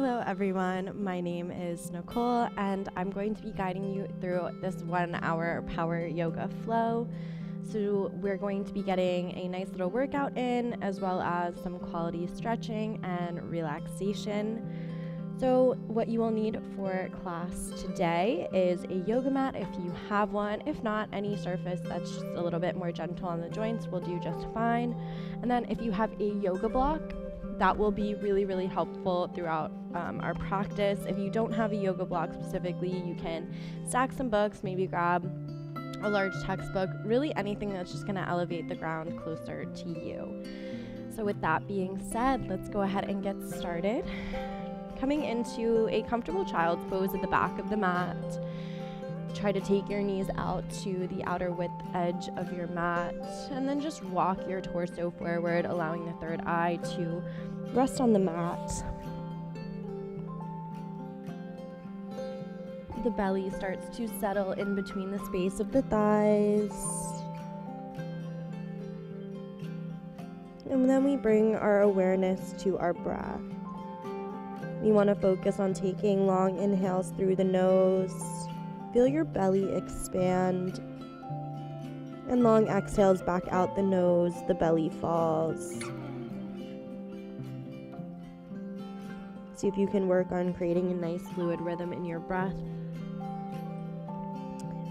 Hello everyone, my name is Nicole and I'm going to be guiding you through this 1 hour power yoga flow. So we're going to be getting a nice little workout in, as well as some quality stretching and relaxation. So what you will need for class today is a yoga mat if you have one. If not, any surface that's just a little bit more gentle on the joints will do just fine. And then if you have a yoga block, that will be really helpful throughout our practice. If you don't have a yoga block specifically, you can stack some books, maybe grab a large textbook, really anything that's just going to elevate the ground closer to you. So with that being said, let's go ahead and get started. Coming into a comfortable child's pose at the back of the mat. Try to take your knees out to the outer width edge of your mat, and then just walk your torso forward, allowing the third eye to rest on the mat. The belly starts to settle in between the space of the thighs. And then we bring our awareness to our breath. We want to focus on taking long inhales through the nose. Feel your belly expand. And long exhales back out the nose, the belly falls. See if you can work on creating a nice fluid rhythm in your breath.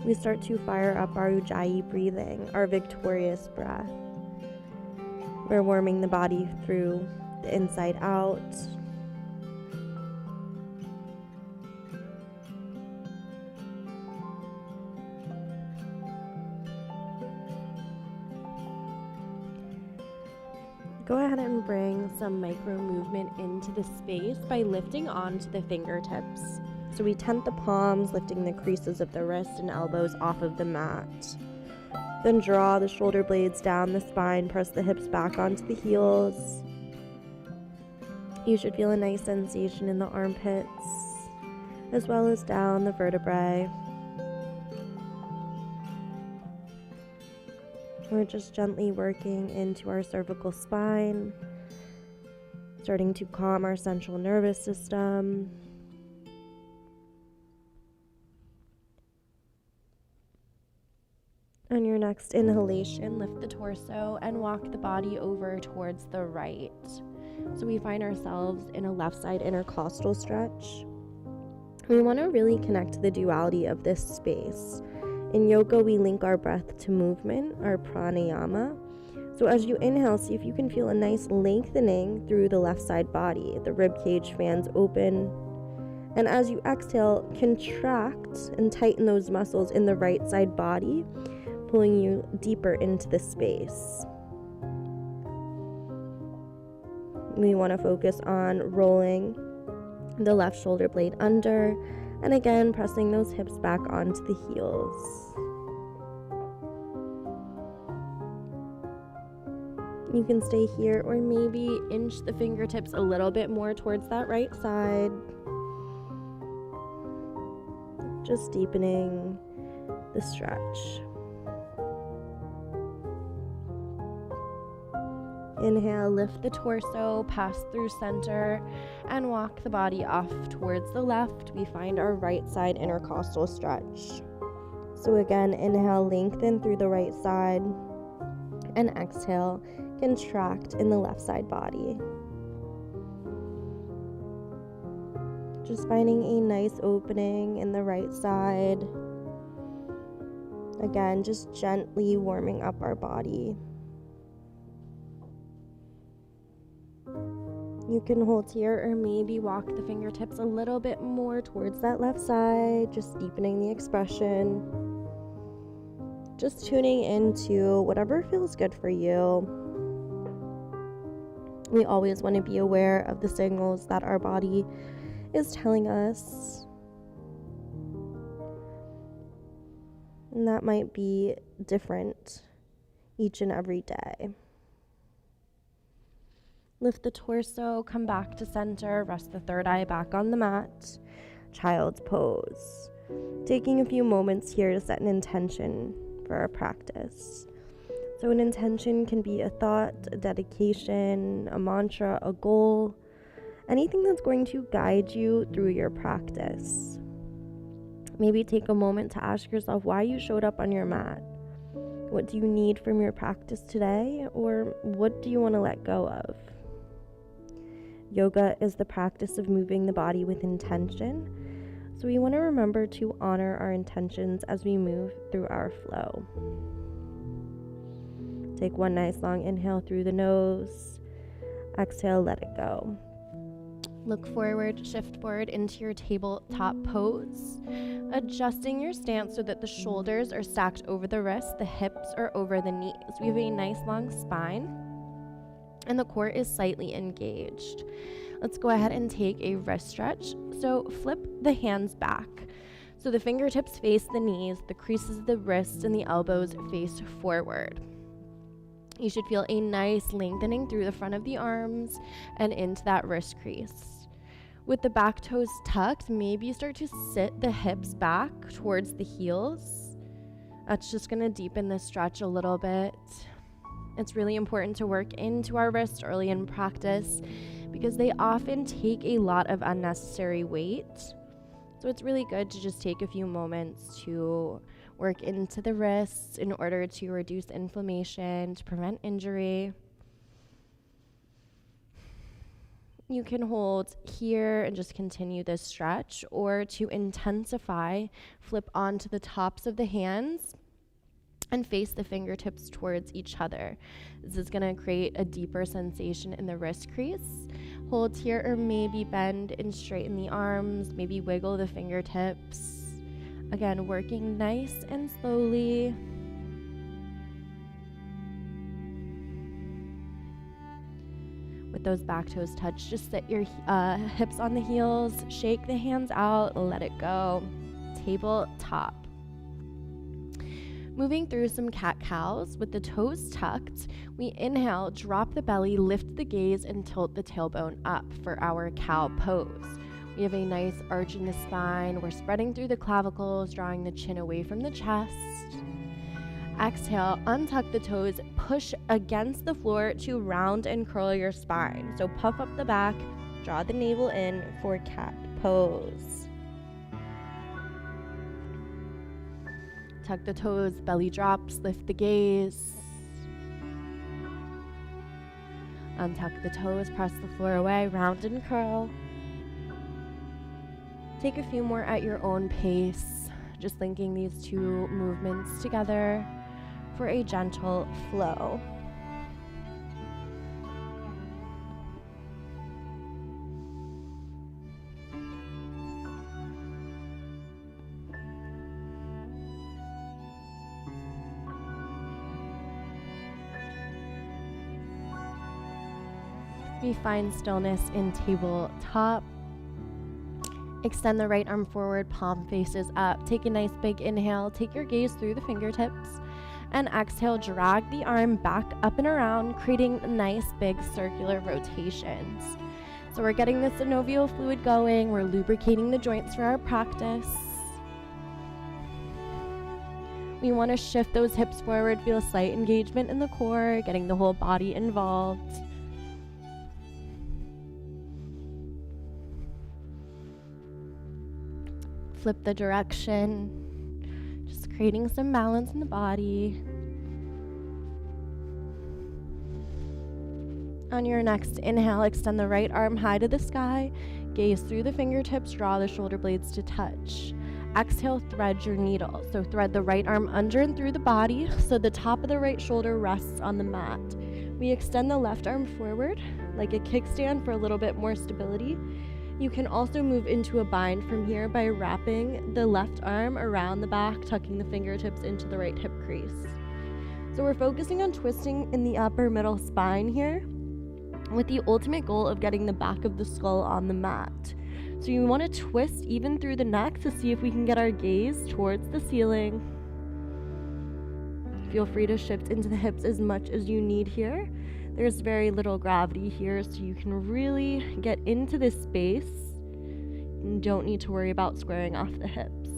We start to fire up our Ujjayi breathing, our victorious breath. We're warming the body through the inside out. Go ahead and bring some micro movement into the space by lifting onto the fingertips. So we tent the palms, lifting the creases of the wrists and elbows off of the mat. Then draw the shoulder blades down the spine, press the hips back onto the heels. You should feel a nice sensation in the armpits, as well as down the vertebrae. We're just gently working into our cervical spine, starting to calm our central nervous system. On your next inhalation, lift the torso and walk the body over towards the right. So we find ourselves in a left side intercostal stretch. We want to really connect to the duality of this space. In yoga, we link our breath to movement, our pranayama. So as you inhale, see if you can feel a nice lengthening through the left side body. The rib cage fans open. And as you exhale, contract and tighten those muscles in the right side body, pulling you deeper into the space. We want to focus on rolling the left shoulder blade under, and again, pressing those hips back onto the heels. You can stay here or maybe inch the fingertips a little bit more towards that right side. Just deepening the stretch. Inhale, lift the torso, pass through center, and walk the body off towards the left. We find our right side intercostal stretch. So again, inhale, lengthen through the right side, and exhale, contract in the left side body. Just finding a nice opening in the right side. Again, just gently warming up our body. You can hold here or maybe walk the fingertips a little bit more towards that left side, just deepening the expression. Just tuning into whatever feels good for you. We always want to be aware of the signals that our body is telling us. And that might be different each and every day. Lift the torso, come back to center, rest the third eye back on the mat. Child's pose. Taking a few moments here to set an intention for our practice. So an intention can be a thought, a dedication, a mantra, a goal. anything that's going to guide you through your practice. Maybe take a moment to ask yourself why you showed up on your mat. What do you need from your practice today, or what do you want to let go of? Yoga is the practice of moving the body with intention, so we want to remember to honor our intentions as we move through our flow. Take one nice long inhale through the nose. Exhale, let it go. Look forward, shift forward into your tabletop pose, adjusting your stance so that the shoulders are stacked over the wrists, the hips are over the knees. We have a nice long spine, and the core is slightly engaged. Let's go ahead and take a wrist stretch. So flip the hands back. So the fingertips face the knees, the creases of the wrists and the elbows face forward. You should feel a nice lengthening through the front of the arms and into that wrist crease. With the back toes tucked, maybe you start to sit the hips back towards the heels. That's just going to deepen the stretch a little bit. It's really important to work into our wrists early in practice because they often take a lot of unnecessary weight. So it's really good to just take a few moments to work into the wrists in order to reduce inflammation, to prevent injury. You can hold here and just continue this stretch, or to intensify, flip onto the tops of the hands and face the fingertips towards each other. This is going to create a deeper sensation in the wrist crease. Hold here, or maybe bend and straighten the arms, maybe wiggle the fingertips. Again, working nice and slowly. With those back toes touched, just set your hips on the heels, shake the hands out, let it go. Tabletop. Moving through some cat-cows with the toes tucked, we inhale, drop the belly, lift the gaze, and tilt the tailbone up for our cow pose. We have a nice arch in the spine. We're spreading through the clavicles, drawing the chin away from the chest. Exhale, untuck the toes, push against the floor to round and curl your spine. So puff up the back, draw the navel in for cat pose. Tuck the toes, belly drops, lift the gaze. Untuck the toes, press the floor away, round and curl. Take a few more at your own pace, just linking these two movements together for a gentle flow. We find stillness in tabletop. Extend the right arm forward, palm faces up. Take a nice big inhale. Take your gaze through the fingertips. And exhale, drag the arm back up and around, creating nice big circular rotations. So we're getting the synovial fluid going. We're lubricating the joints for our practice. We want to shift those hips forward, feel slight engagement in the core, getting the whole body involved. Flip the direction, just creating some balance in the body. On your next inhale, extend the right arm high to the sky, gaze through the fingertips, draw the shoulder blades to touch. Exhale, thread your needle. So thread the right arm under and through the body so the top of the right shoulder rests on the mat. We extend the left arm forward like a kickstand for a little bit more stability. You can also move into a bind from here by wrapping the left arm around the back, tucking the fingertips into the right hip crease. So we're focusing on twisting in the upper middle spine here with the ultimate goal of getting the back of the skull on the mat. So you want to twist even through the neck to see if we can get our gaze towards the ceiling. Feel free to shift into the hips as much as you need here. There's very little gravity here, so you can really get into this space and don't need to worry about squaring off the hips.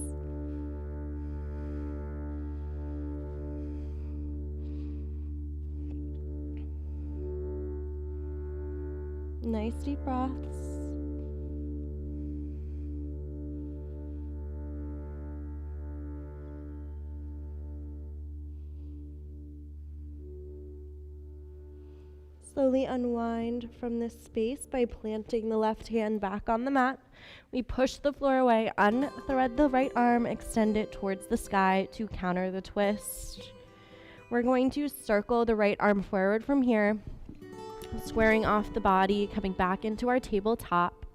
Nice deep breaths. Slowly unwind from this space by planting the left hand back on the mat. We push the floor away, unthread the right arm, extend it towards the sky to counter the twist. We're going to circle the right arm forward from here, squaring off the body, coming back into our tabletop.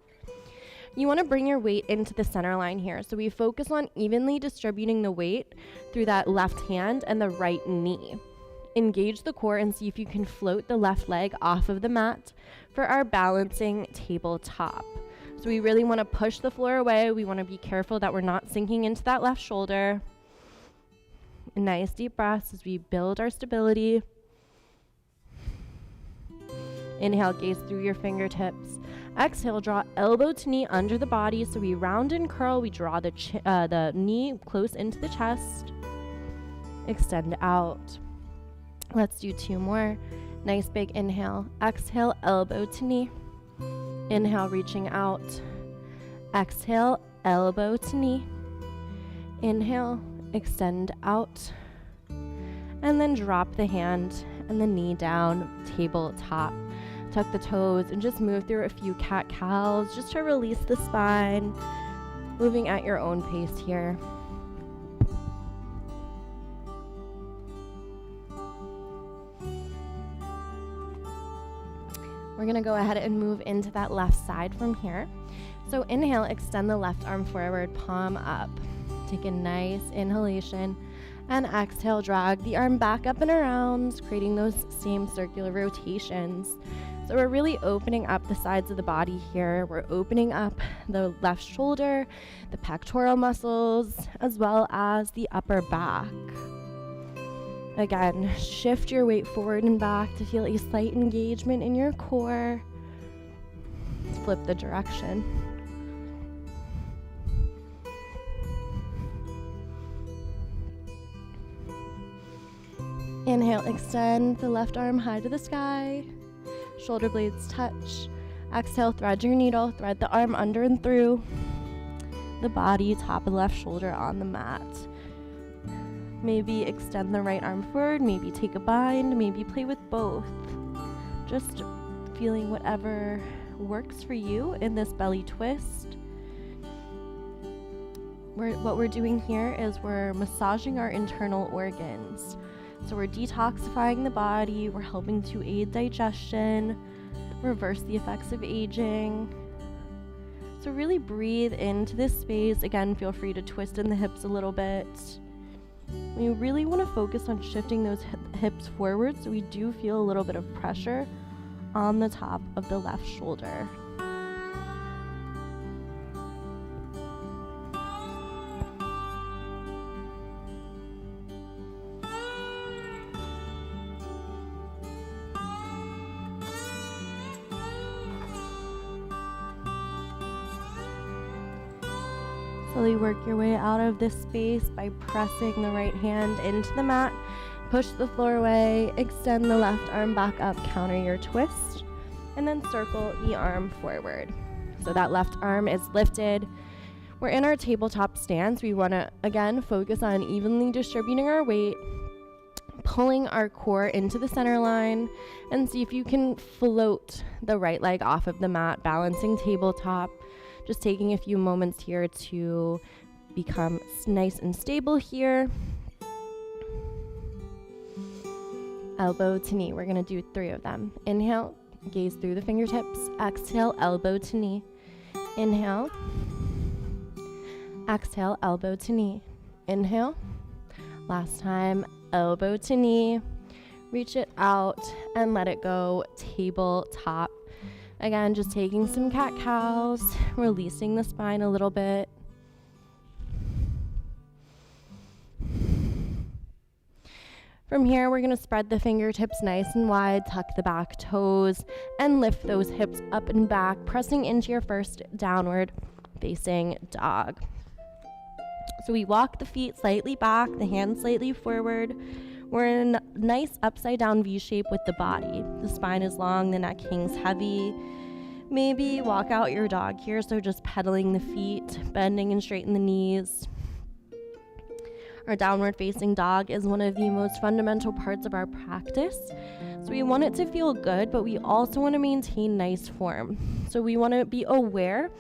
You want to bring your weight into the center line here. So we focus on evenly distributing the weight through that left hand and the right knee. Engage the core and see if you can float the left leg off of the mat for our balancing tabletop. So we really want to push the floor away. We want to be careful that we're not sinking into that left shoulder. Nice deep breaths as we build our stability. Inhale, gaze through your fingertips. Exhale, draw elbow to knee under the body. So we round and curl. We draw the knee close into the chest. Extend out. Let's do 2 more. Nice big inhale. Exhale, elbow to knee. Inhale, reaching out. Exhale, elbow to knee. Inhale, extend out. And then drop the hand and the knee down, tabletop. Tuck the toes and just move through a few cat-cows just to release the spine. Moving at your own pace here. We're going to go ahead and move into that left side from here. So inhale, extend the left arm forward, palm up. Take a nice inhalation and exhale, drag the arm back up and around, creating those same circular rotations. So we're really opening up the sides of the body here. We're opening up the left shoulder, the pectoral muscles, as well as the upper back. Again, shift your weight forward and back to feel a slight engagement in your core. Flip the direction. Inhale, extend the left arm high to the sky. Shoulder blades touch. Exhale, thread your needle, thread the arm under and through the body, top of the left shoulder on the mat. Maybe extend the right arm forward, maybe take a bind, maybe play with both. Just feeling whatever works for you in this belly twist. What we're doing here is we're massaging our internal organs. So we're detoxifying the body, we're helping to aid digestion, reverse the effects of aging. So really breathe into this space. Again, feel free to twist in the hips a little bit. We really want to focus on shifting those hips forward so we do feel a little bit of pressure on the top of the left shoulder. Slowly work your way out of this space by pressing the right hand into the mat. Push the floor away, extend the left arm back up, counter your twist, and then circle the arm forward. So that left arm is lifted. We're in our tabletop stance. We want to, again, focus on evenly distributing our weight, pulling our core into the center line, and see if you can float the right leg off of the mat, balancing tabletop. Just taking a few moments here to become nice and stable here. Elbow to knee. We're going to do 3 of them. Inhale, gaze through the fingertips. Exhale, elbow to knee. Inhale. Exhale, elbow to knee. Inhale. Last time, elbow to knee. Reach it out and let it go. Tabletop. Again, just taking some cat-cows, releasing the spine a little bit. From here, we're going to spread the fingertips nice and wide, tuck the back toes, and lift those hips up and back, pressing into your first downward facing dog. So we walk the feet slightly back, the hands slightly forward. We're in a nice upside down V shape with the body. The spine is long, the neck hangs heavy. Maybe walk out your dog here, so just pedaling the feet, bending and straighten the knees. Our downward facing dog is one of the most fundamental parts of our practice. So we want it to feel good, but we also want to maintain nice form. So we want to be aware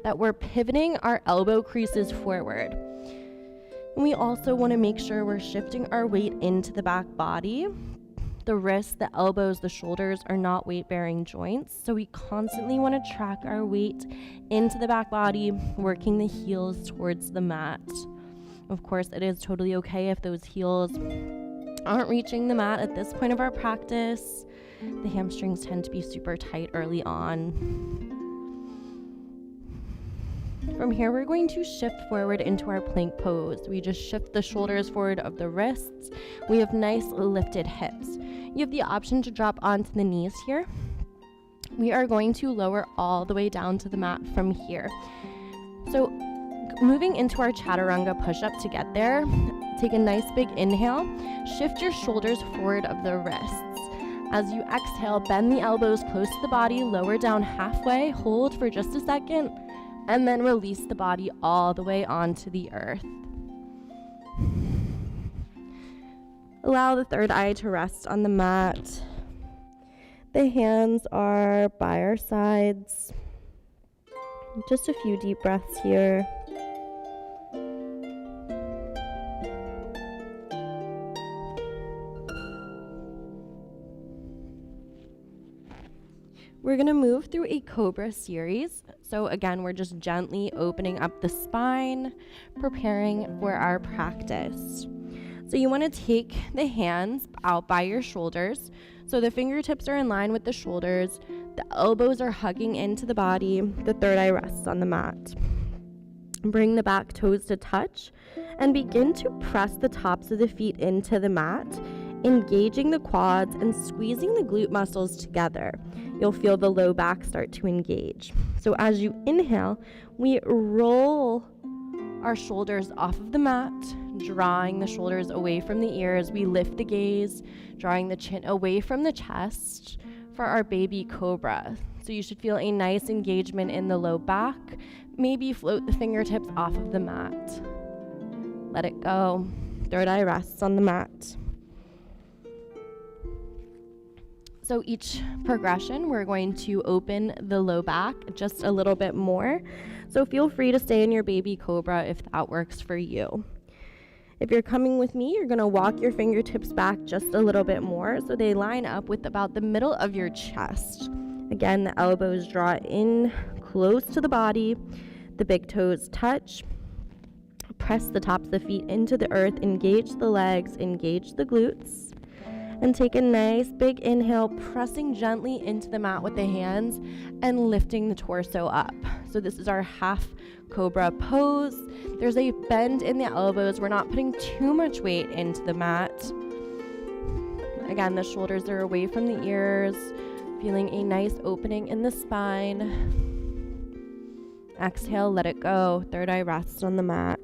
that we're pivoting our elbow creases forward. And we also want to make sure we're shifting our weight into the back body. The wrists, the elbows, the shoulders are not weight-bearing joints, so we constantly want to track our weight into the back body, working the heels towards the mat. Of course, it is totally okay if those heels aren't reaching the mat at this point of our practice. The hamstrings tend to be super tight early on. From here, we're going to shift forward into our plank pose. We just shift the shoulders forward of the wrists. We have nice lifted hips. You have the option to drop onto the knees here. We are going to lower all the way down to the mat from here. So moving into our Chaturanga Push-Up to get there, take a nice big inhale. Shift your shoulders forward of the wrists. As you exhale, bend the elbows close to the body, lower down halfway, hold for just a second, and then release the body all the way onto the earth. Allow the third eye to rest on the mat. The hands are by our sides. Just a few deep breaths here. We're going to move through a Cobra series. So again, we're just gently opening up the spine, preparing for our practice. So you want to take the hands out by your shoulders. So the fingertips are in line with the shoulders. The elbows are hugging into the body. The third eye rests on the mat. Bring the back toes to touch and begin to press the tops of the feet into the mat, engaging the quads and squeezing the glute muscles together. You'll feel the low back start to engage. So as you inhale, we roll our shoulders off of the mat, drawing the shoulders away from the ears. We lift the gaze, drawing the chin away from the chest for our baby cobra. So you should feel a nice engagement in the low back. Maybe float the fingertips off of the mat. Let it go. Third eye rests on the mat. So each progression, we're going to open the low back just a little bit more. So feel free to stay in your baby cobra if that works for you. If you're coming with me, you're going to walk your fingertips back just a little bit more so they line up with about the middle of your chest. Again, the elbows draw in close to the body. The big toes touch. Press the tops of the feet into the earth. Engage the legs. Engage the glutes. And take a nice big inhale, pressing gently into the mat with the hands and lifting the torso up. So this is our half Cobra Pose. There's a bend in the elbows. We're not putting too much weight into the mat. Again, the shoulders are away from the ears, feeling a nice opening in the spine. Exhale, let it go. Third eye rests on the mat.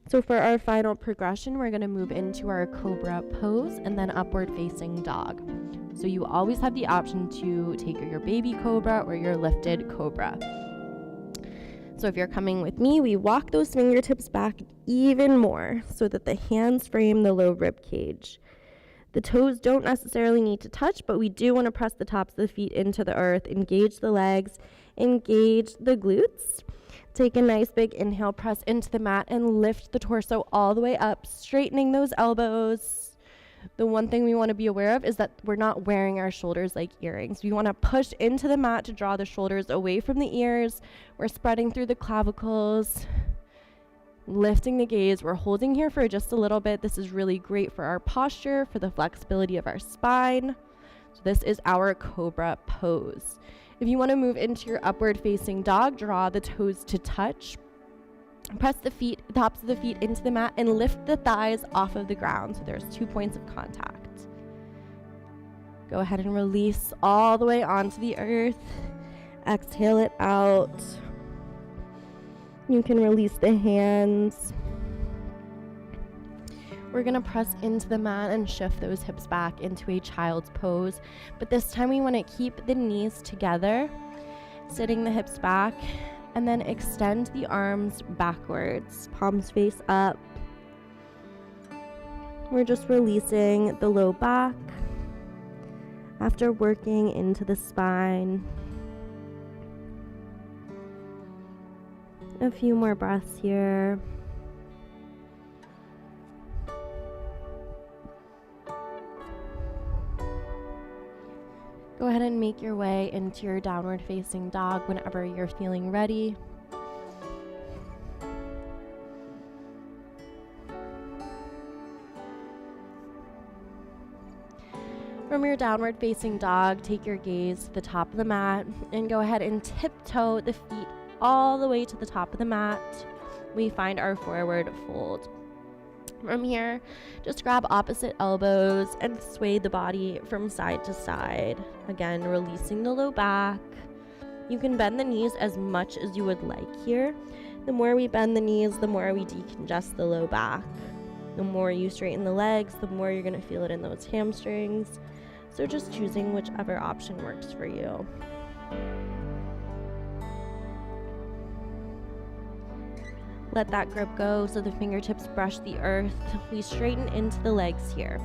So for our final progression, we're going to move into our Cobra Pose and then upward facing dog. So you always have the option to take your baby cobra or your lifted cobra. So if you're coming with me, we walk those fingertips back even more so that the hands frame the low rib cage. The toes don't necessarily need to touch, but we do want to press the tops of the feet into the earth, engage the legs, engage the glutes. Take a nice big inhale, press into the mat, and lift the torso all the way up, straightening those elbows. The one thing we want to be aware of is that we're not wearing our shoulders like earrings. We want to push into the mat to draw the shoulders away from the ears. We're spreading through the clavicles, lifting the gaze. We're holding here for just a little bit. This is really great for our posture, for the flexibility of our spine. So this is our Cobra Pose. If you want to move into your upward facing dog, draw the toes to touch. Press the tops of the feet into the mat and lift the thighs off of the ground. So there's 2 points of contact. Go ahead and release all the way onto the earth. Exhale it out. You can release the hands. We're going to press into the mat and shift those hips back into a child's pose. But this time we want to keep the knees together, sitting the hips back, and then extend the arms backwards, palms face up. We're just releasing the low back. After working into the spine, a few more breaths here. Go ahead and make your way into your downward facing dog whenever you're feeling ready. From your downward facing dog, take your gaze to the top of the mat and go ahead and tiptoe the feet all the way to the top of the mat. We find our forward fold. From here, just grab opposite elbows and sway the body from side to side. Again, releasing the low back. You can bend the knees as much as you would like here. The more we bend the knees, the more we decongest the low back. The more you straighten the legs, the more you're going to feel it in those hamstrings. So just choosing whichever option works for you. Let that grip go so the fingertips brush the earth. We straighten into the legs here.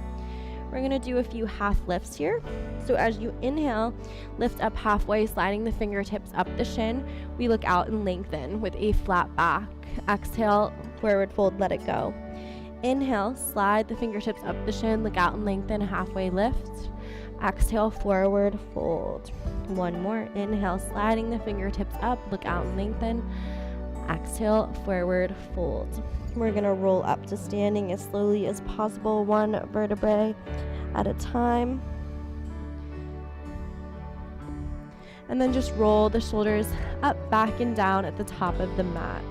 We're going to do a few half lifts here. So as you inhale, lift up halfway, sliding the fingertips up the shin. We look out and lengthen with a flat back. Exhale, forward fold, let it go. Inhale, slide the fingertips up the shin, look out and lengthen, halfway lift. Exhale, forward fold. One more. Inhale, sliding the fingertips up, look out and lengthen. Exhale, forward fold. We're going to roll up to standing as slowly as possible, one vertebrae at a time. And then just roll the shoulders up, back, and down at the top of the mat.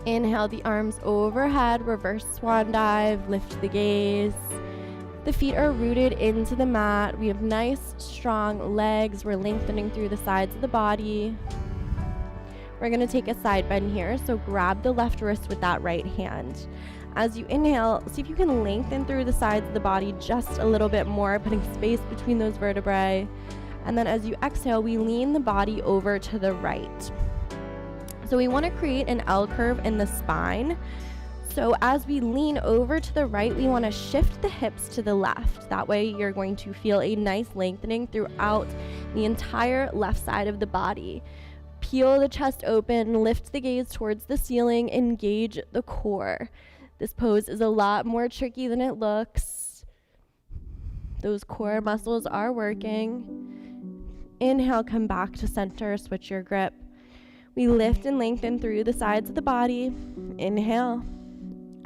Inhale the arms overhead, reverse swan dive, lift the gaze. The feet are rooted into the mat. We have nice, strong legs. We're lengthening through the sides of the body. We're going to take a side bend here, so grab the left wrist with that right hand. As you inhale, see if you can lengthen through the sides of the body just a little bit more, putting space between those vertebrae. And then as you exhale, we lean the body over to the right. So we want to create an L curve in the spine. So as we lean over to the right, we want to shift the hips to the left. That way you're going to feel a nice lengthening throughout the entire left side of the body. Peel the chest open, lift the gaze towards the ceiling, engage the core. This pose is a lot more tricky than it looks. Those core muscles are working. Inhale, come back to center, switch your grip. We lift and lengthen through the sides of the body. Inhale.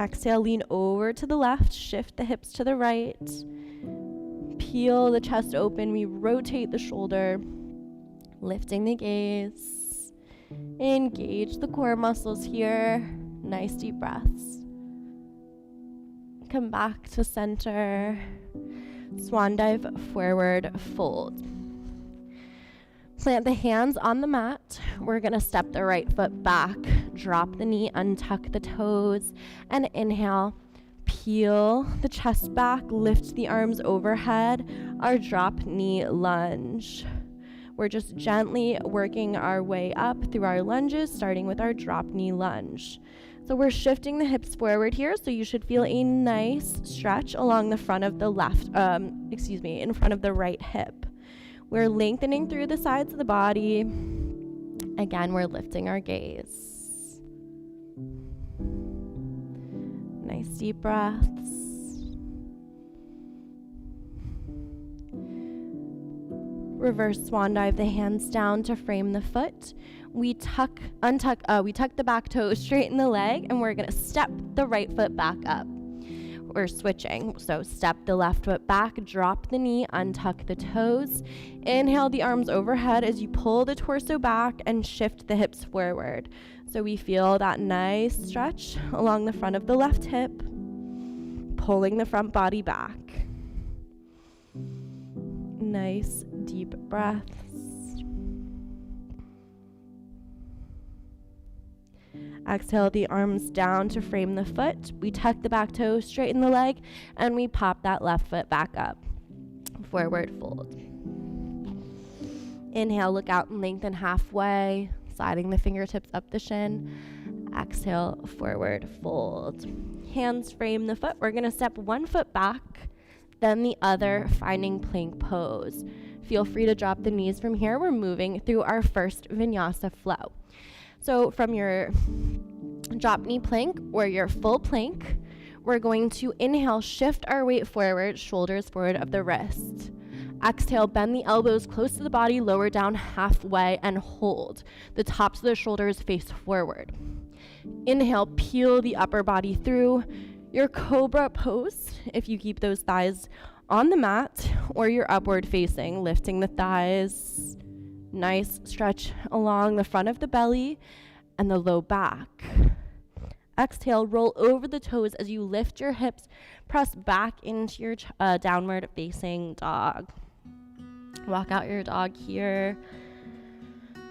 Exhale, lean over to the left, shift the hips to the right. Peel the chest open, we rotate the shoulder, lifting the gaze. Engage the core muscles here. Nice deep breaths. Come back to center. Swan dive, forward fold. Plant the hands on the mat. We're going to step the right foot back, drop the knee, untuck the toes, and inhale. Peel the chest back, lift the arms overhead, our drop knee lunge. We're just gently working our way up through our lunges, starting with our drop knee lunge. So we're shifting the hips forward here, so you should feel a nice stretch along the front of the in front of the right hip. We're lengthening through the sides of the body. Again, we're lifting our gaze. Nice deep breaths. Reverse swan dive the hands down to frame the foot. We tuck the back toe, straighten the leg, and we're gonna step the right foot back up. We're switching, so step the left foot back, drop the knee, untuck the toes. Inhale the arms overhead as you pull the torso back and shift the hips forward. So we feel that nice stretch along the front of the left hip, pulling the front body back. Nice deep breaths. Exhale the arms down to frame the foot. We tuck the back toe, straighten the leg, and we pop that left foot back up. Forward fold. Inhale, look out and lengthen halfway, sliding the fingertips up the shin. Exhale, forward fold. Hands frame the foot. We're going to step one foot back, then the other, finding plank pose. Feel free to drop the knees from here. We're moving through our first vinyasa flow. So from your drop knee plank or your full plank, we're going to inhale, shift our weight forward, shoulders forward of the wrist. Exhale, bend the elbows close to the body, lower down halfway, and hold. The tops of the shoulders face forward. Inhale, peel the upper body through your Cobra Pose, if you keep those thighs on the mat, or your upward facing, lifting the thighs. Nice stretch along the front of the belly and the low back. Exhale, roll over the toes as you lift your hips, press back into your downward facing dog. Walk out your dog here.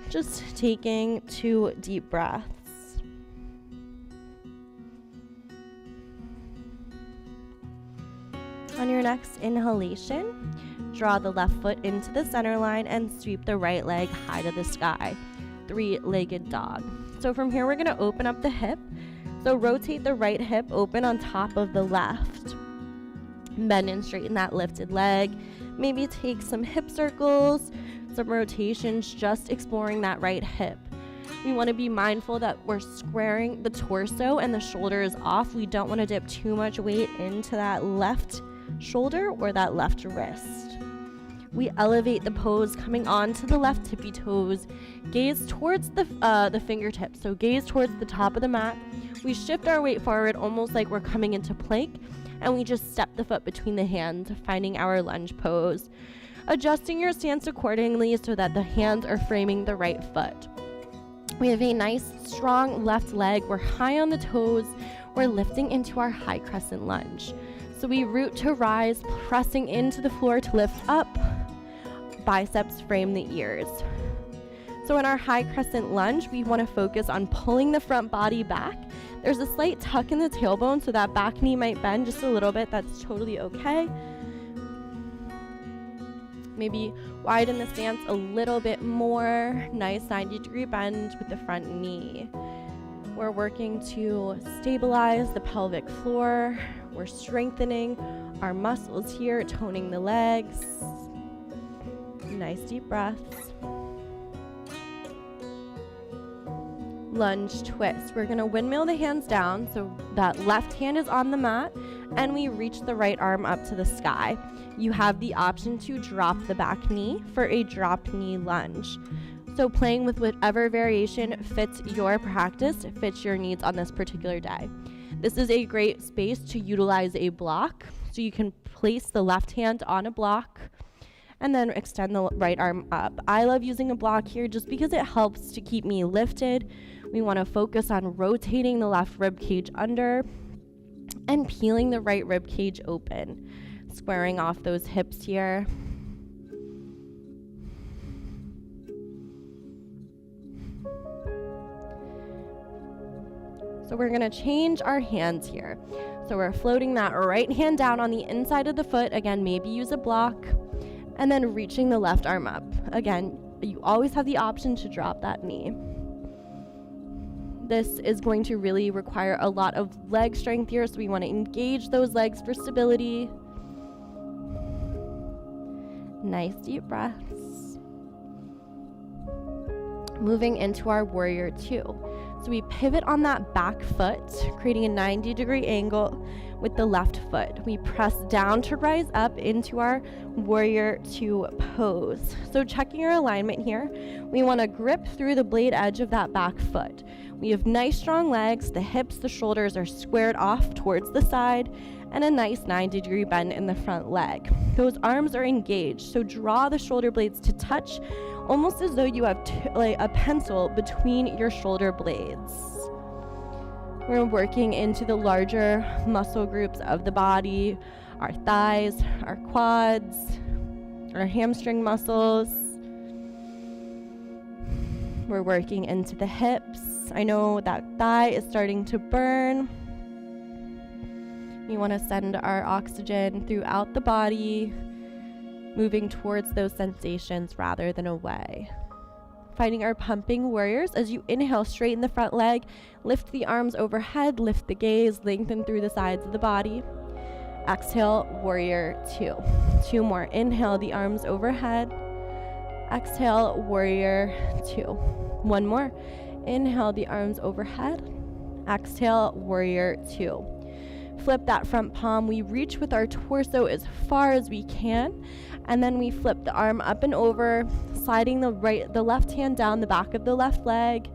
Just taking 2 deep breaths. On your next inhalation, draw the left foot into the center line and sweep the right leg high to the sky. 3-legged dog. So from here, we're going to open up the hip. So rotate the right hip open on top of the left. Bend and straighten that lifted leg. Maybe take some hip circles, some rotations, just exploring that right hip. We want to be mindful that we're squaring the torso and the shoulders off. We don't want to dip too much weight into that left shoulder or that left wrist. We elevate the pose, coming onto the left tippy toes. Gaze towards the fingertips, so gaze towards the top of the mat. We shift our weight forward almost like we're coming into plank, and we just step the foot between the hands, finding our lunge pose. Adjusting your stance accordingly so that the hands are framing the right foot. We have a nice, strong left leg. We're high on the toes. We're lifting into our high crescent lunge. So we root to rise, pressing into the floor to lift up. Biceps frame the ears. So in our high crescent lunge, we want to focus on pulling the front body back. There's a slight tuck in the tailbone, so that back knee might bend just a little bit. That's totally okay. Maybe widen the stance a little bit more. Nice 90-degree bend with the front knee. We're working to stabilize the pelvic floor. We're strengthening our muscles here, toning the legs. Nice deep breaths. Lunge twist. We're going to windmill the hands down so that left hand is on the mat, and we reach the right arm up to the sky. You have the option to drop the back knee for a drop knee lunge. So playing with whatever variation fits your practice, fits your needs on this particular day. This is a great space to utilize a block. So you can place the left hand on a block and then extend the right arm up. I love using a block here just because it helps to keep me lifted. We want to focus on rotating the left rib cage under and peeling the right rib cage open, squaring off those hips here. So we're going to change our hands here. So we're floating that right hand down on the inside of the foot. Again, maybe use a block. And then reaching the left arm up. Again, you always have the option to drop that knee. This is going to really require a lot of leg strength here, so we want to engage those legs for stability. Nice deep breaths. Moving into our warrior 2. So we pivot on that back foot, creating a 90-degree angle with the left foot. We press down to rise up into our warrior 2 pose. So checking your alignment here, we want to grip through the blade edge of that back foot. We have nice strong legs, the hips, the shoulders are squared off towards the side, and a nice 90-degree bend in the front leg. Those arms are engaged, so draw the shoulder blades to touch, almost as though you have like a pencil between your shoulder blades. We're working into the larger muscle groups of the body, our thighs, our quads, our hamstring muscles. We're working into the hips. I know that thigh is starting to burn. We want to send our oxygen throughout the body, moving towards those sensations rather than away. Finding our pumping warriors. As you inhale, straighten the front leg, lift the arms overhead, lift the gaze, lengthen through the sides of the body. Exhale, warrior 2. 2 more. Inhale, the arms overhead. Exhale, warrior 2. 1 more. Inhale, the arms overhead. Exhale, warrior 2. Flip that front palm. We reach with our torso as far as we can, and then we flip the arm up and over, sliding the left hand down the back of the left leg.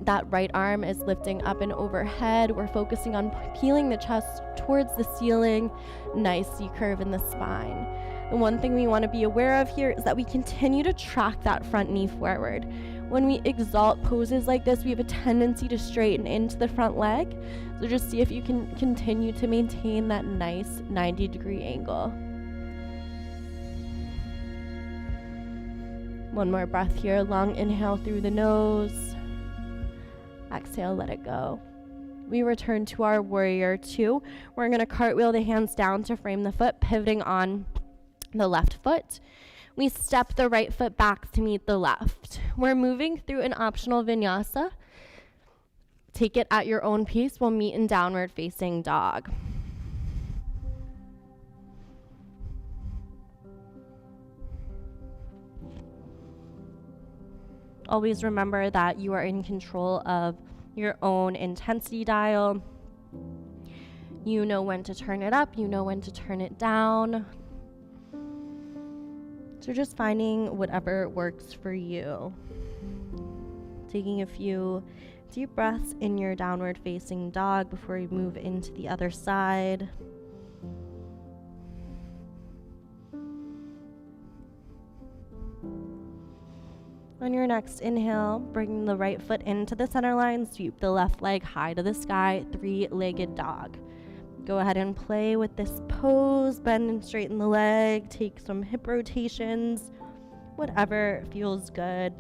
That right arm is lifting up and overhead. We're focusing on peeling the chest towards the ceiling. Nice C-curve in the spine. The one thing we want to be aware of here is that we continue to track that front knee forward. When we exalt poses like this, we have a tendency to straighten into the front leg. So just see if you can continue to maintain that nice 90-degree angle. One more breath here. Long inhale through the nose. Exhale, let it go. We return to our warrior 2. We're going to cartwheel the hands down to frame the foot, pivoting on the left foot. We step the right foot back to meet the left. We're moving through an optional vinyasa. Take it at your own pace. We'll meet in downward facing dog. Always remember that you are in control of your own intensity dial. You know when to turn it up, you know when to turn it down. So just finding whatever works for you. Taking a few deep breaths in your downward facing dog before you move into the other side. On your next inhale, bring the right foot into the center line, sweep the left leg high to the sky, 3-legged dog. Go ahead and play with this pose, bend and straighten the leg, take some hip rotations, whatever feels good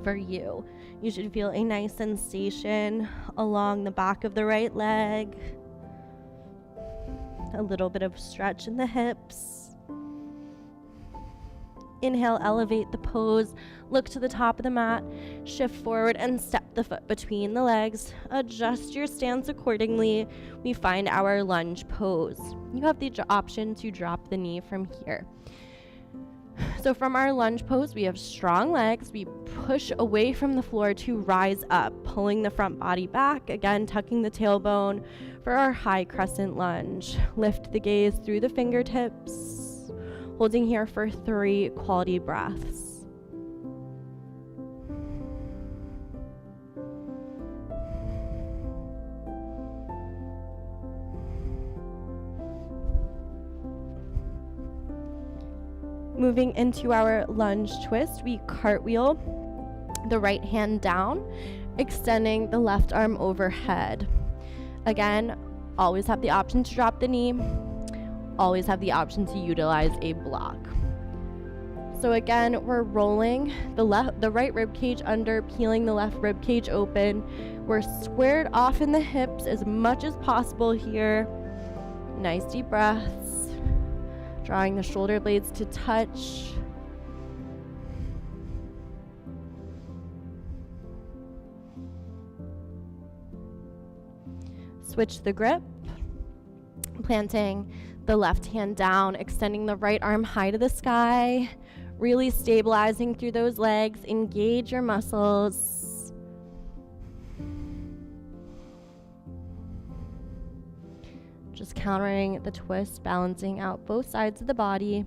for you. You should feel a nice sensation along the back of the right leg, a little bit of stretch in the hips. Inhale, elevate the pose, look to the top of the mat, shift forward and step the foot between the legs. Adjust your stance accordingly. We find our lunge pose. You have the option to drop the knee from here. So from our lunge pose, we have strong legs. We push away from the floor to rise up, pulling the front body back, again, tucking the tailbone for our high crescent lunge. Lift the gaze through the fingertips. Holding here for 3 quality breaths. Moving into our lunge twist, we cartwheel the right hand down, extending the left arm overhead. Again, always have the option to drop the knee. Always have the option to utilize a block. So again, we're rolling the right rib cage under, peeling the left rib cage open. We're squared off in the hips as much as possible here. Nice deep breaths. Drawing the shoulder blades to touch. Switch the grip. Planting the left hand down, extending the right arm high to the sky, really stabilizing through those legs. Engage your muscles. Just countering the twist, balancing out both sides of the body.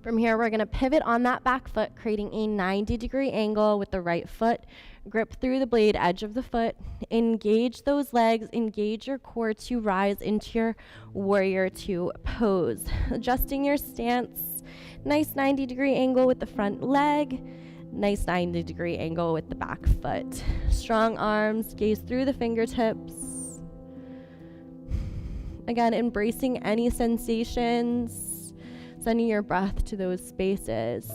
From here, we're going to pivot on that back foot, creating a 90-degree angle with the right foot. Grip through the blade edge of the foot. Engage those legs. Engage your core to rise into your warrior 2 pose. Adjusting your stance. Nice 90-degree angle with the front leg. Nice 90-degree angle with the back foot. Strong arms. Gaze through the fingertips. Again, embracing any sensations. Sending your breath to those spaces.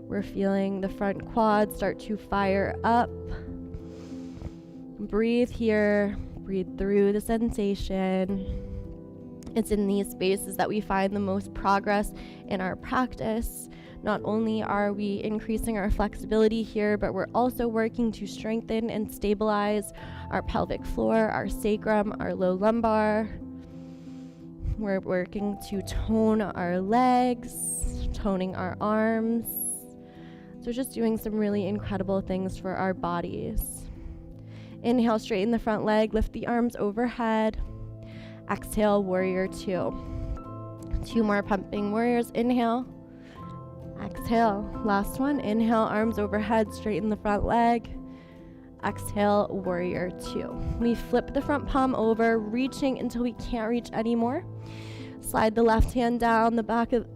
We're feeling the front quad start to fire up. Breathe here. Breathe through the sensation. It's in these spaces that we find the most progress in our practice. Not only are we increasing our flexibility here, but we're also working to strengthen and stabilize our pelvic floor, our sacrum, our low lumbar. We're working to tone our legs, toning our arms. So just doing some really incredible things for our bodies. Inhale, straighten the front leg, lift the arms overhead. Exhale, warrior two. 2 more pumping warriors. Inhale, exhale. Last one. Inhale, arms overhead, straighten the front leg. Exhale, warrior two. We flip the front palm over, reaching until we can't reach anymore. Slide the left hand down the back of,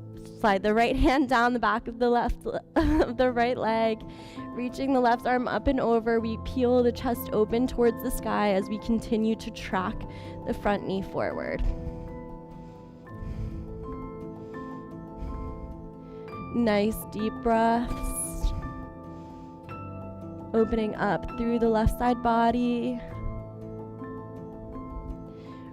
slide the right hand down the back of the the right leg, reaching the left arm up and over. We peel the chest open towards the sky as we continue to track the front knee forward. Nice deep breaths. Opening up through the left side body.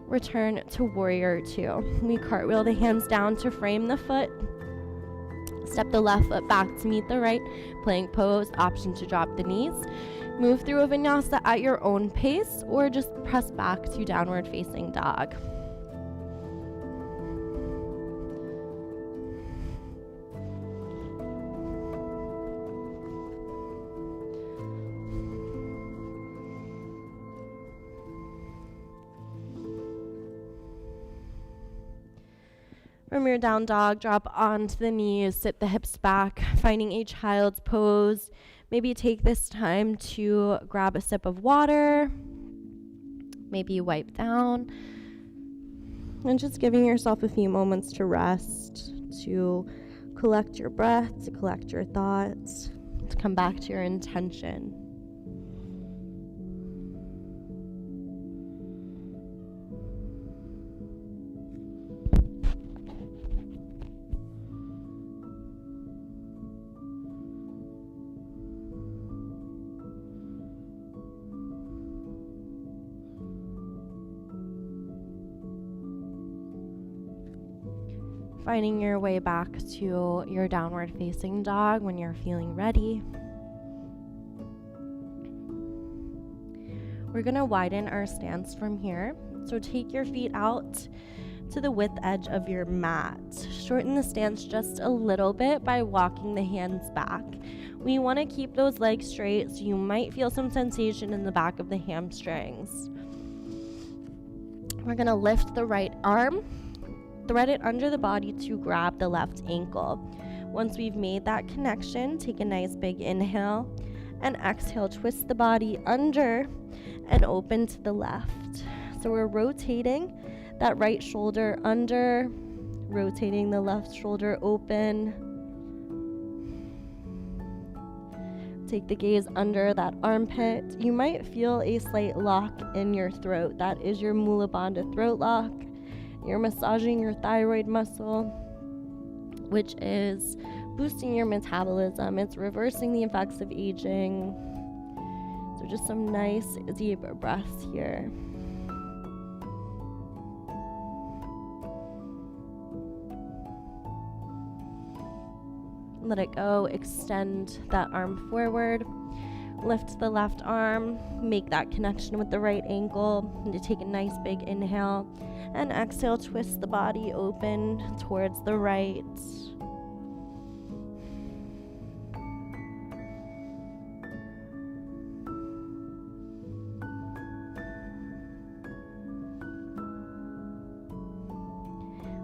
Return to warrior two. We cartwheel the hands down to frame the foot. Step the left foot back to meet the right. Plank pose, option to drop the knees. Move through a vinyasa at your own pace, or just press back to downward facing dog. From your down dog, drop onto the knees, sit the hips back, finding a child's pose. Maybe take this time to grab a sip of water, maybe wipe down, and just giving yourself a few moments to rest, to collect your breath, to collect your thoughts, to come back to your intention. Finding your way back to your downward facing dog when you're feeling ready. We're going to widen our stance from here. So take your feet out to the width edge of your mat. Shorten the stance just a little bit by walking the hands back. We want to keep those legs straight, so you might feel some sensation in the back of the hamstrings. We're going to lift the right arm. Thread it under the body to grab the left ankle. Once we've made that connection, take a nice big inhale and exhale, twist the body under and open to the left. So we're rotating that right shoulder under, rotating the left shoulder open. Take the gaze under that armpit. You might feel a slight lock in your throat. That is your Mula Bandha throat lock. You're massaging your thyroid muscle, which is boosting your metabolism. It's reversing the effects of aging. So just some nice deep breaths here. Let it go. Extend that arm forward. Lift the left arm. Make that connection with the right ankle. And to take a nice big inhale. And exhale, twist the body open towards the right.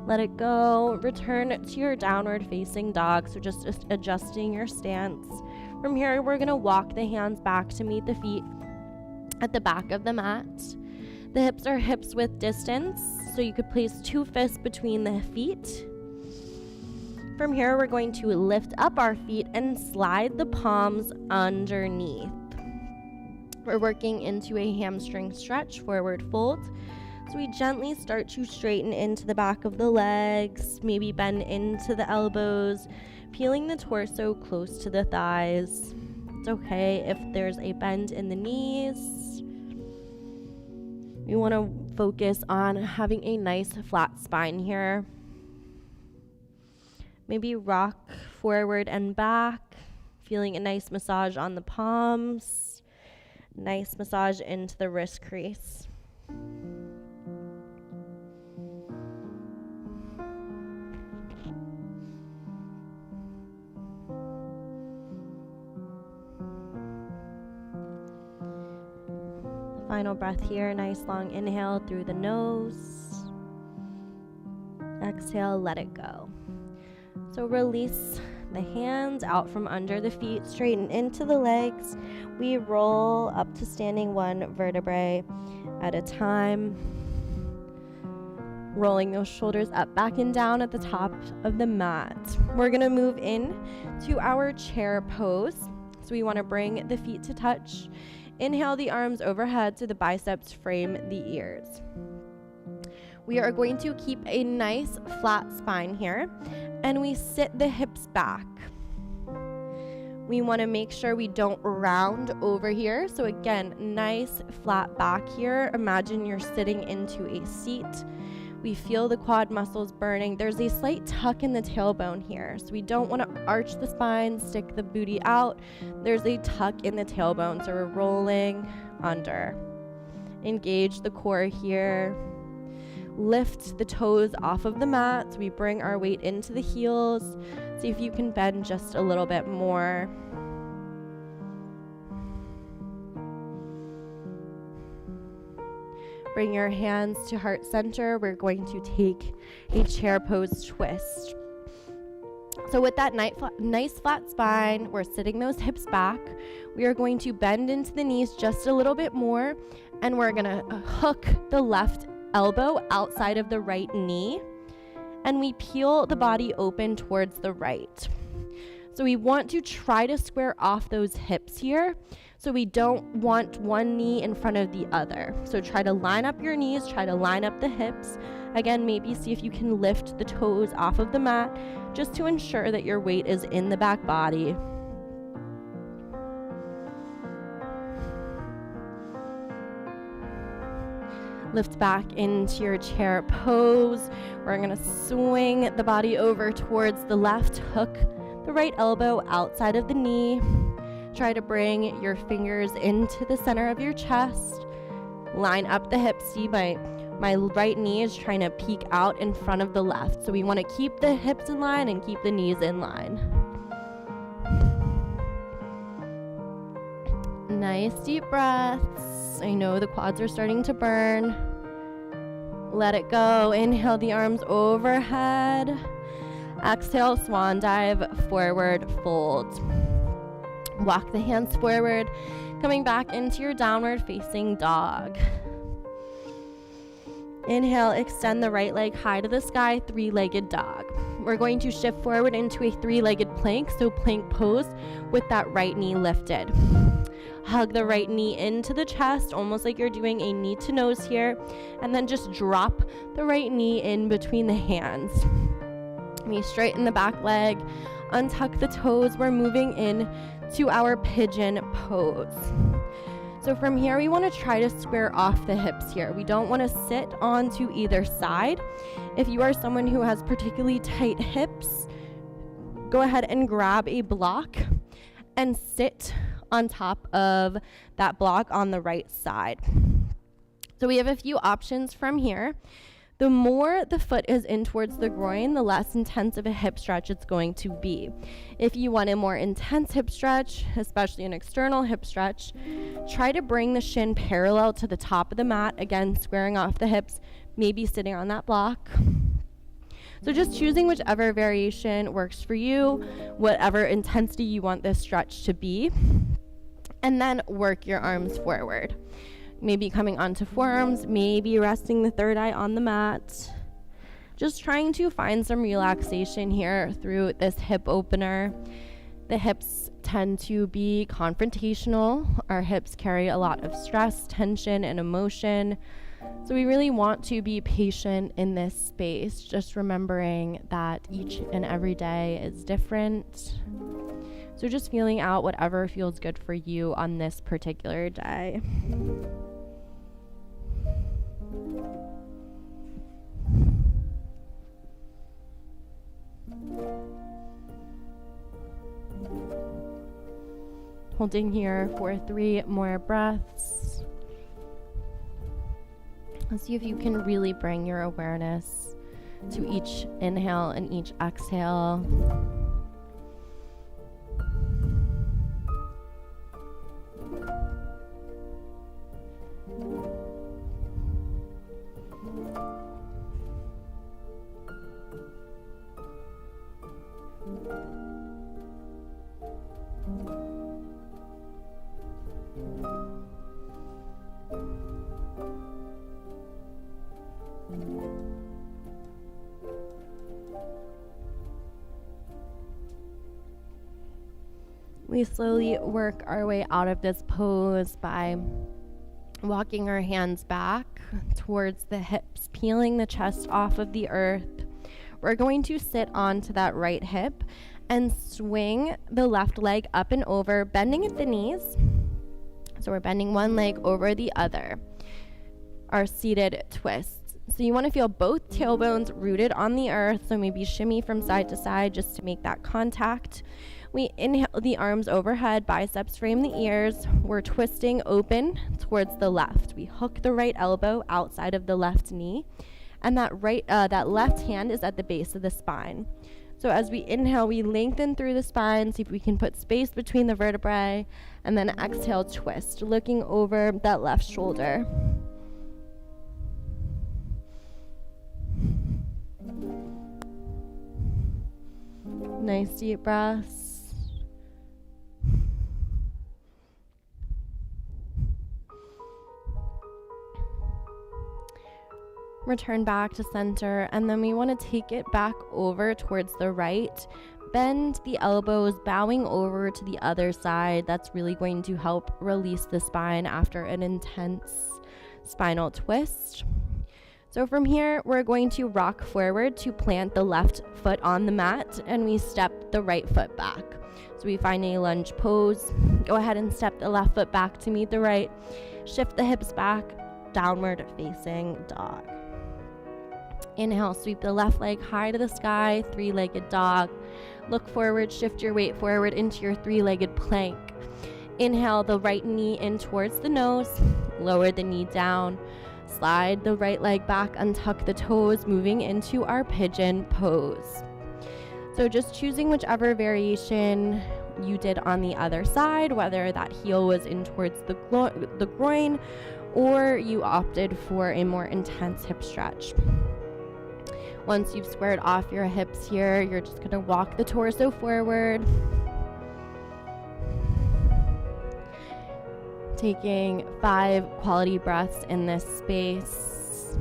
Let it go. Return to your downward facing dog. So just adjusting your stance. From here, we're going to walk the hands back to meet the feet at the back of the mat. The hips are hips width distance, so you could place 2 fists between the feet. From here, we're going to lift up our feet and slide the palms underneath. We're working into a hamstring stretch, forward fold. So we gently start to straighten into the back of the legs, maybe bend into the elbows, peeling the torso close to the thighs. It's okay if there's a bend in the knees. We want to focus on having a nice flat spine here. Maybe rock forward and back, feeling a nice massage on the palms, nice massage into the wrist crease. Final breath here, nice long inhale through the nose. Exhale, let it go. So release the hands out from under the feet, straighten into the legs. We roll up to standing one vertebrae at a time. Rolling those shoulders up, back and down at the top of the mat. We're gonna move in to our chair pose. So we wanna bring the feet to touch. Inhale the arms overhead so the biceps frame the ears. We are going to keep a nice flat spine here, and we sit the hips back. We want to make sure we don't round over here. So again, nice flat back here. Imagine you're sitting into a seat. We feel the quad muscles burning. There's a slight tuck in the tailbone here. So we don't want to arch the spine, stick the booty out. There's a tuck in the tailbone. So we're rolling under. Engage the core here. Lift the toes off of the mat. So we bring our weight into the heels. See if you can bend just a little bit more. Bring your hands to heart center. We're going to take a chair pose twist. So with that nice flat spine, we're sitting those hips back. We are going to bend into the knees just a little bit more, and we're gonna hook the left elbow outside of the right knee, and we peel the body open towards the right. So we want to try to square off those hips here. So we don't want one knee in front of the other. So try to line up your knees, try to line up the hips. Again, maybe see if you can lift the toes off of the mat just to ensure that your weight is in the back body. Lift back into your chair pose. We're gonna swing the body over towards the left, hook the right elbow outside of the knee. Try to bring your fingers into the center of your chest. Line up the hips. See, my right knee is trying to peek out in front of the left. So we want to keep the hips in line and keep the knees in line. Nice deep breaths. I know the quads are starting to burn. Let it go. Inhale the arms overhead. Exhale, swan dive, forward fold. Walk the hands forward, coming back into your downward facing dog. Inhale, extend the right leg high to the sky, three-legged dog. We're going to shift forward into a three-legged plank, so plank pose with that right knee lifted. Hug the right knee into the chest, almost like you're doing a knee to nose here, and then just drop the right knee in between the hands. We straighten the back leg, untuck the toes. We're moving in to our pigeon pose. So from here, we want to try to square off the hips here. We don't want to sit onto either side. If you are someone who has particularly tight hips, go ahead and grab a block and sit on top of that block on the right side. So we have a few options from here. The more the foot is in towards the groin, the less intense of a hip stretch it's going to be. If you want a more intense hip stretch, especially an external hip stretch, try to bring the shin parallel to the top of the mat, again, squaring off the hips, maybe sitting on that block. So just choosing whichever variation works for you, whatever intensity you want this stretch to be, and then work your arms forward. Maybe coming onto forearms, maybe resting the third eye on the mat. Just trying to find some relaxation here through this hip opener. The hips tend to be confrontational. Our hips carry a lot of stress, tension, and emotion. So we really want to be patient in this space, just remembering that each and every day is different. So just feeling out whatever feels good for you on this particular day. Holding here for 3 more breaths. Let's see if you can really bring your awareness to each inhale and each exhale. We slowly work our way out of this pose by walking our hands back towards the hips, peeling the chest off of the earth. We're going to sit onto that right hip and swing the left leg up and over, bending at the knees. So we're bending one leg over the other. Our seated twists. So you want to feel both tailbones rooted on the earth, so maybe shimmy from side to side just to make that contact. We inhale the arms overhead, biceps frame the ears. We're twisting open towards the left. We hook the right elbow outside of the left knee, and that left hand is at the base of the spine. So as we inhale, we lengthen through the spine, see if we can put space between the vertebrae, and then exhale, twist, looking over that left shoulder. Nice deep breaths. Return back to center, and then we want to take it back over towards the right. Bend the elbows, bowing over to the other side. That's really going to help release the spine after an intense spinal twist. So from here, we're going to rock forward to plant the left foot on the mat, and we step the right foot back. So we find a lunge pose. Go ahead and step the left foot back to meet the right. Shift the hips back, downward facing dog. Inhale, sweep the left leg high to the sky, 3-legged dog. Look forward, shift your weight forward into your 3-legged plank. Inhale, the right knee in towards the nose, lower the knee down. Slide the right leg back, untuck the toes, moving into our pigeon pose. So just choosing whichever variation you did on the other side, whether that heel was in towards the groin, or you opted for a more intense hip stretch. Once you've squared off your hips here, you're just going to walk the torso forward. Taking 5 quality breaths in this space.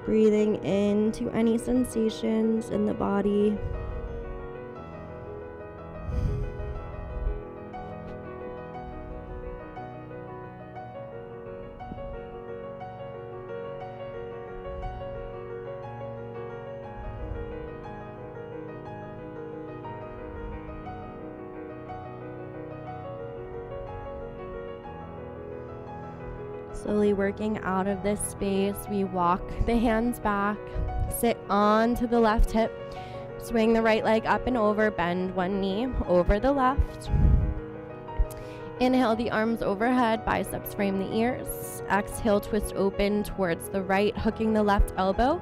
Breathing into any sensations in the body. Slowly working out of this space, we walk the hands back, sit onto the left hip, swing the right leg up and over, bend one knee over the left. Inhale the arms overhead, biceps frame the ears. Exhale, twist open towards the right, hooking the left elbow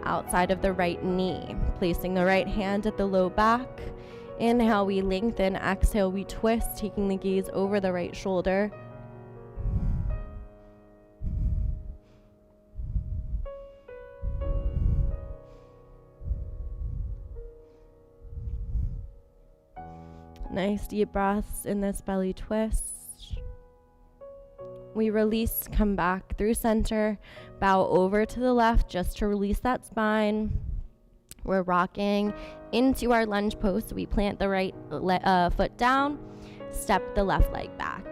outside of the right knee. Placing the right hand at the low back. Inhale, we lengthen. Exhale, we twist, taking the gaze over the right shoulder. Nice deep breaths in this belly twist. We release, come back through center, bow over to the left just to release that spine. We're rocking into our lunge pose. So we plant the right foot down, step the left leg back.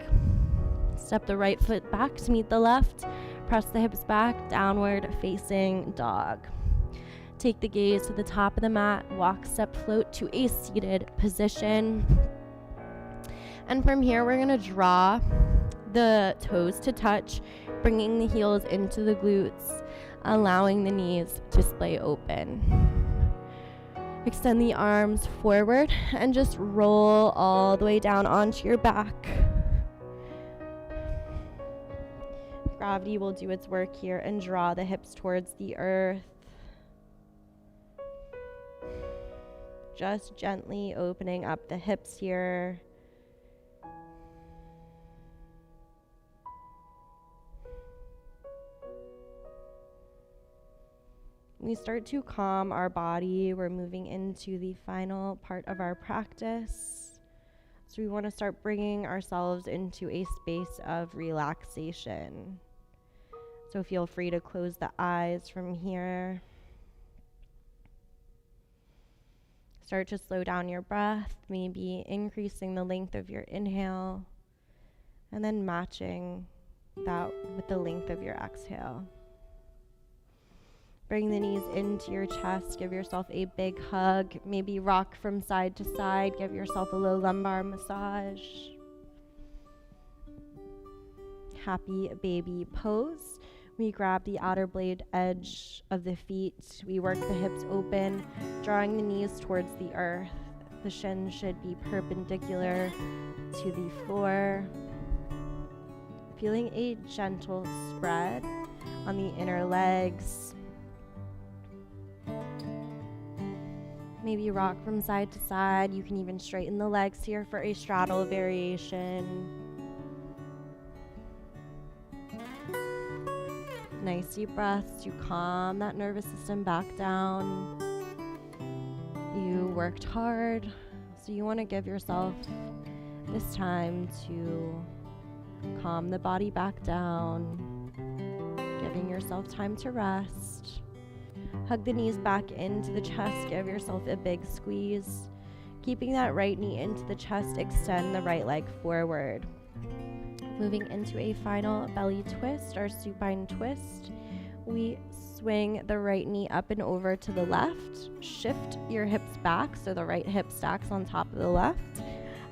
Step the right foot back to meet the left, press the hips back, downward facing dog. Take the gaze to the top of the mat, walk, step, float to a seated position. And from here, we're gonna draw the toes to touch, bringing the heels into the glutes, allowing the knees to splay open. Extend the arms forward and just roll all the way down onto your back. Gravity will do its work here and draw the hips towards the earth. Just gently opening up the hips here. We start to calm our body. We're moving into the final part of our practice. So we want to start bringing ourselves into a space of relaxation. So feel free to close the eyes from here. Start to slow down your breath, maybe increasing the length of your inhale, and then matching that with the length of your exhale. Bring the knees into your chest, give yourself a big hug, maybe rock from side to side, give yourself a low lumbar massage. Happy baby pose. We grab the outer blade edge of the feet. We work the hips open, drawing the knees towards the earth. The shins should be perpendicular to the floor. Feeling a gentle spread on the inner legs. Maybe rock from side to side. You can even straighten the legs here for a straddle variation. Nice deep breaths to calm that nervous system back down. You worked hard, so you want to give yourself this time to calm the body back down, giving yourself time to rest. Hug the knees back into the chest, give yourself a big squeeze. Keeping that right knee into the chest, extend the right leg forward. Moving into a final belly twist, our supine twist. We swing the right knee up and over to the left. Shift your hips back so the right hip stacks on top of the left.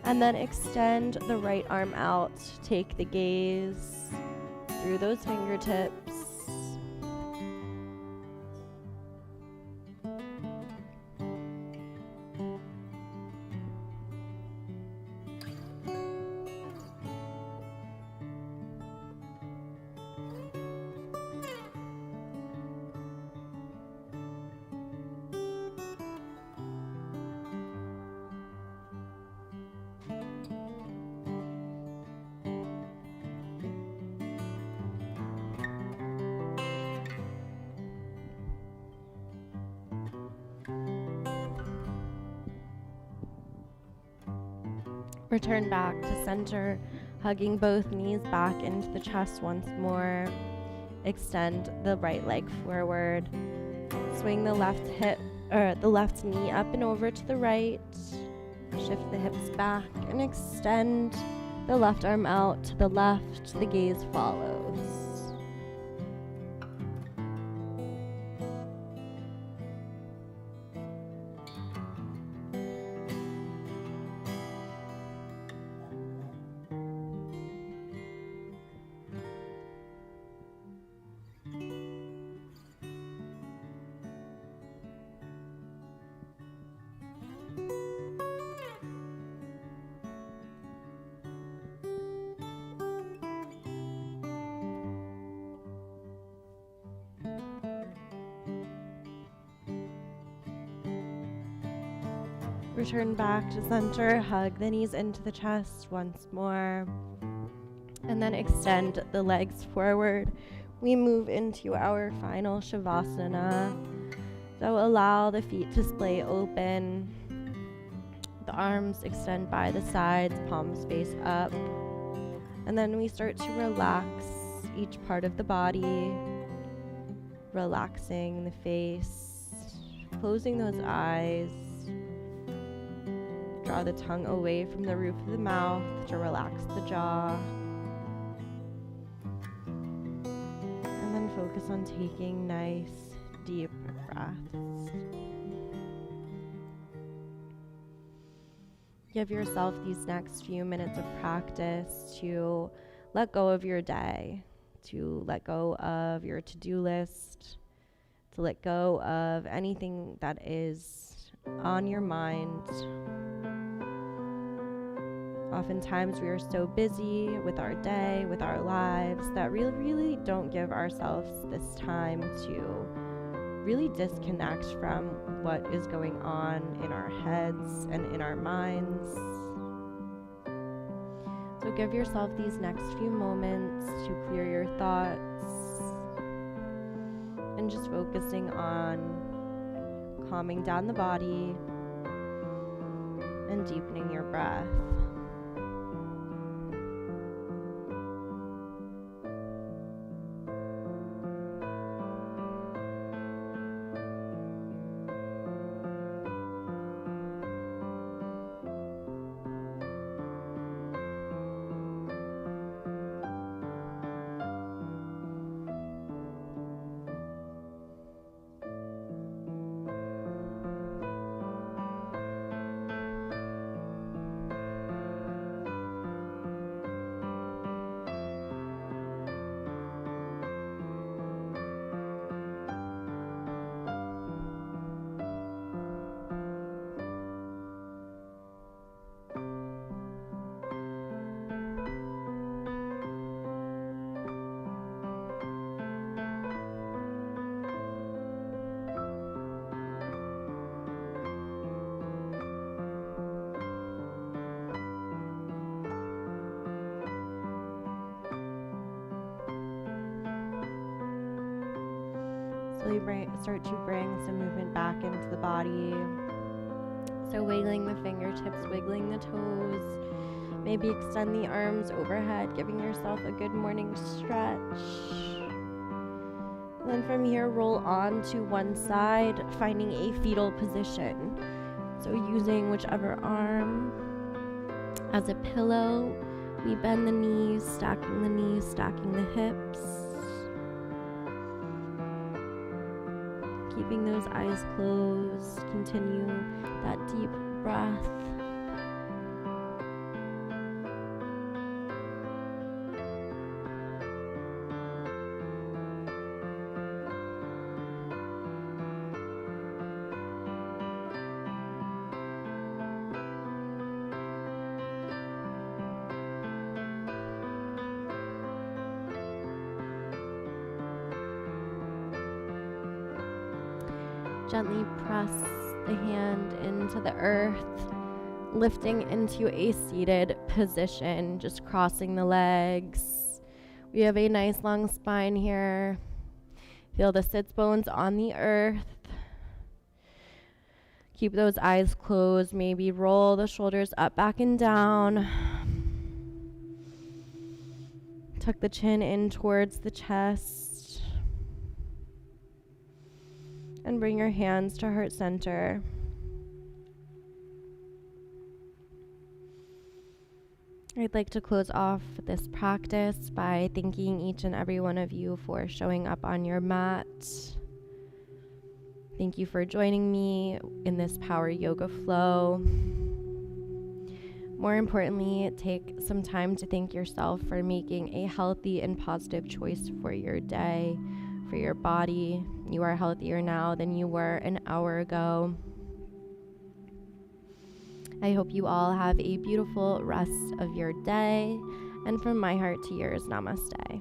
And then extend the right arm out. Take the gaze through those fingertips. Return back to center, hugging both knees back into the chest once more. Extend the right leg forward. Swing the left knee up and over to the right. Shift the hips back and extend the left arm out to the left. The gaze follows. Return back to center, hug the knees into the chest once more, and then extend the legs forward. We move into our final Shavasana. So allow the feet to splay open. The arms extend by the sides, palms face up. And then we start to relax each part of the body, relaxing the face, closing those eyes. Draw the tongue away from the roof of the mouth to relax the jaw. And then focus on taking nice, deep breaths. Give yourself these next few minutes of practice to let go of your day, to let go of your to-do list, to let go of anything that is on your mind. Oftentimes we are so busy with our day, with our lives, that we really don't give ourselves this time to really disconnect from what is going on in our heads and in our minds. So give yourself these next few moments to clear your thoughts and just focusing on calming down the body and deepening your breath. Slowly start to bring some movement back into the body. So wiggling the fingertips, wiggling the toes. Maybe extend the arms overhead, giving yourself a good morning stretch. And then from here, roll on to one side, finding a fetal position. So using whichever arm as a pillow, we bend the knees, stacking the hips. Keeping those eyes closed, continue that deep breath. Gently press the hand into the earth, lifting into a seated position, just crossing the legs. We have a nice long spine here. Feel the sits bones on the earth. Keep those eyes closed. Maybe roll the shoulders up, back, and down. Tuck the chin in towards the chest. And bring your hands to heart center. I'd like to close off this practice by thanking each and every one of you for showing up on your mat. Thank you for joining me in this power yoga flow. More importantly, take some time to thank yourself for making a healthy and positive choice for your day, for your body. You are healthier now than you were an hour ago. I hope you all have a beautiful rest of your day. And from my heart to yours, namaste.